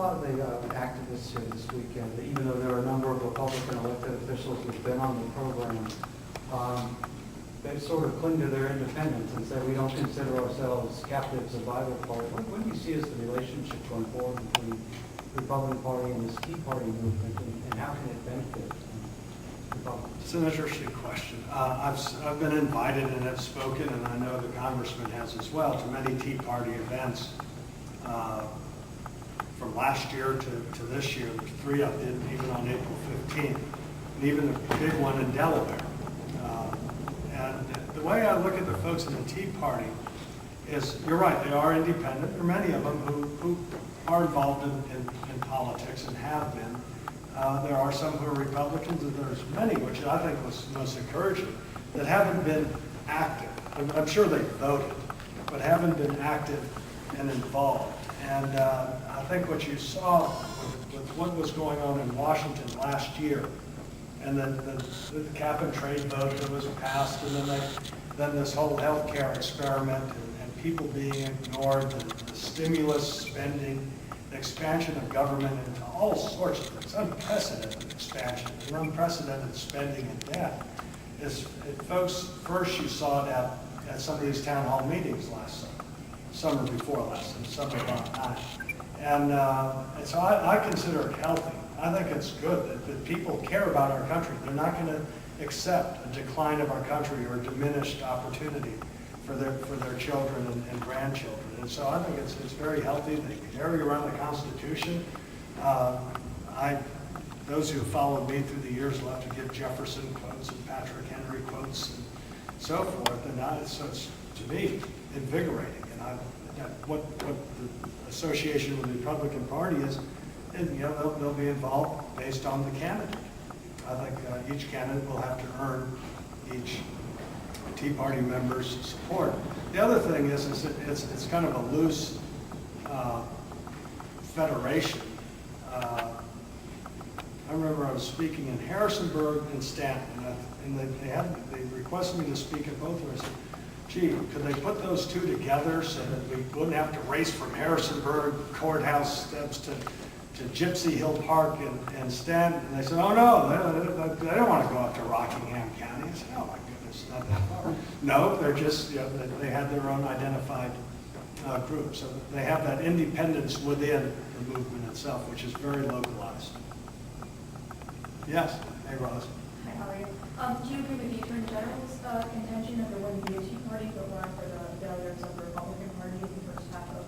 lot of the activists here this weekend, even though there are a number of Republican elected officials who've been on the program, they sort of cling to their independence and say we don't consider ourselves captives of either party. What do you see as the relationship going forward between the Republican Party and this Tea Party movement, and how can it benefit Republicans? It's an interesting question. I've been invited and have spoken, and I know the congressman has as well, to many Tea Party events from last year to this year. There's 3 I did, even on April 15th, and even a big one in Delaware. And the way I look at the folks in the Tea Party is, you're right, they are independent. There are many of them who are involved in politics and have been. There are some who are Republicans, and there's many, which I think was most encouraging, that haven't been active. I'm sure they voted, but haven't been active and involved. And I think what you saw with what was going on in Washington last year, and then the cap and trade vote that was passed, and then this whole health care experiment, and people being ignored, the stimulus spending, the expansion of government into all sorts of things, unprecedented expansion, and unprecedented spending and debt. Folks, first you saw it at some of these town hall meetings last summer before last, and summer about 9. And so I consider it healthy. I think it's good that people care about our country. They're not going to accept a decline of our country or diminished opportunity for their children and grandchildren. And so I think it's very healthy. They carry around the Constitution. Those who followed me through the years will have to give Jefferson quotes and Patrick Henry quotes and so forth. And so it's, to me, invigorating. And what the association with the Republican Party is, they'll be involved based on the candidate. I think each candidate will have to earn each Tea Party member's support. The other thing is it's kind of a loose federation. I remember I was speaking in Harrisonburg and Stanton, and they requested me to speak at both of them. I said, gee, could they put those two together so that we wouldn't have to race from Harrisonburg courthouse steps to Gypsy Hill Park and Stanton? And they said, oh no, they don't want to go up to Rockingham County. I said, oh my goodness, not that far. No, they're just, they had their own identified group. So they have that independence within the movement itself, which is very localized. Yes, hey Roz. Hi, how are you? Do you agree with the Attorney General's contention that there wouldn't be a Tea Party but one for the failures of the Republican Party in the first half of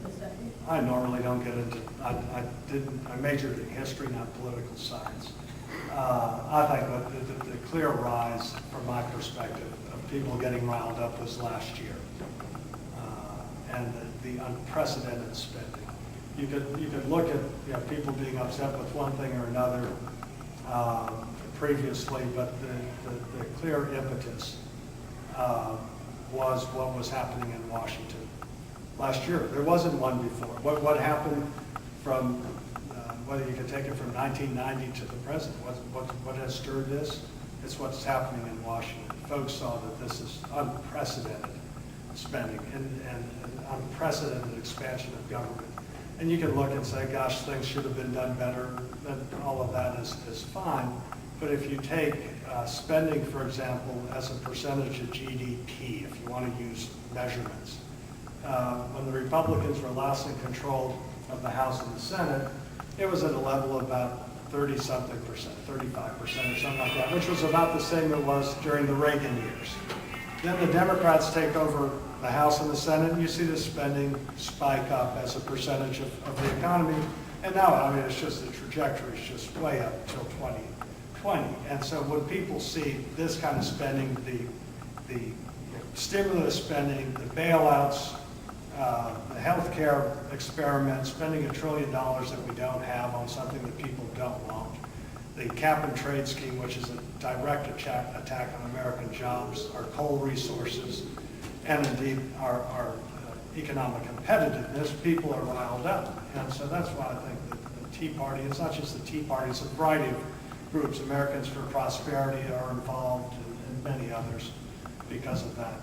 this decade? I normally don't get into, I majored in history, not political science. I think the clear rise, from my perspective, of people getting riled up was last year. And the unprecedented spending. You could look at people being upset with one thing or another previously, but the clear impetus was what was happening in Washington last year. There wasn't one before. What happened from, whether you could take it from 1990 to the present, what has stirred this? It's what's happening in Washington. Folks saw that this is unprecedented spending and unprecedented expansion of government. And you can look and say, gosh, things should have been done better. All of that is fine. But if you take spending, for example, as a percentage of GDP, if you want to use measurements, when the Republicans were last in control of the House and the Senate, it was at a level of about 30-something percent, 35% or something like that, which was about the same it was during the Reagan years. Then the Democrats take over the House and the Senate, and you see the spending spike up as a percentage of the economy. And now, I mean, it's just the trajectory is just way up until 2020. And so when people see this kind of spending, the stimulus spending, the bailouts, the health care experiment, spending $1 trillion that we don't have on something that people don't want, the cap and trade scheme, which is a direct attack on American jobs, our coal resources, and indeed our economic competitiveness, people are riled up. And so that's why I think that the Tea Party, it's not just the Tea Party, it's a variety of groups. Americans for Prosperity are involved, and many others because of that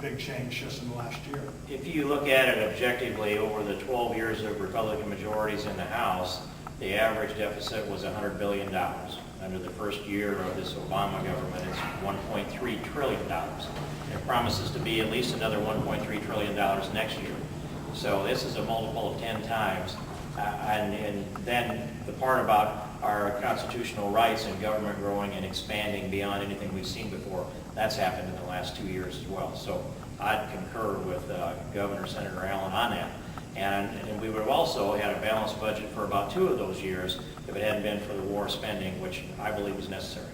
big change just in the last year. If you look at it objectively, over the 12 years of Republican majorities in the House, the average deficit was $100 billion. Under the first year of this Obama government, it's $1.3 trillion. It promises to be at least another $1.3 trillion next year. So this is a multiple of 10 times. And then the part about our constitutional rights and government growing and expanding beyond anything we've seen before, that's happened in the last 2 years as well. So I'd concur with Governor Senator Allen on that. And we would have also had a balanced budget for about 2 of those years if it hadn't been for the war spending, which I believe was necessary.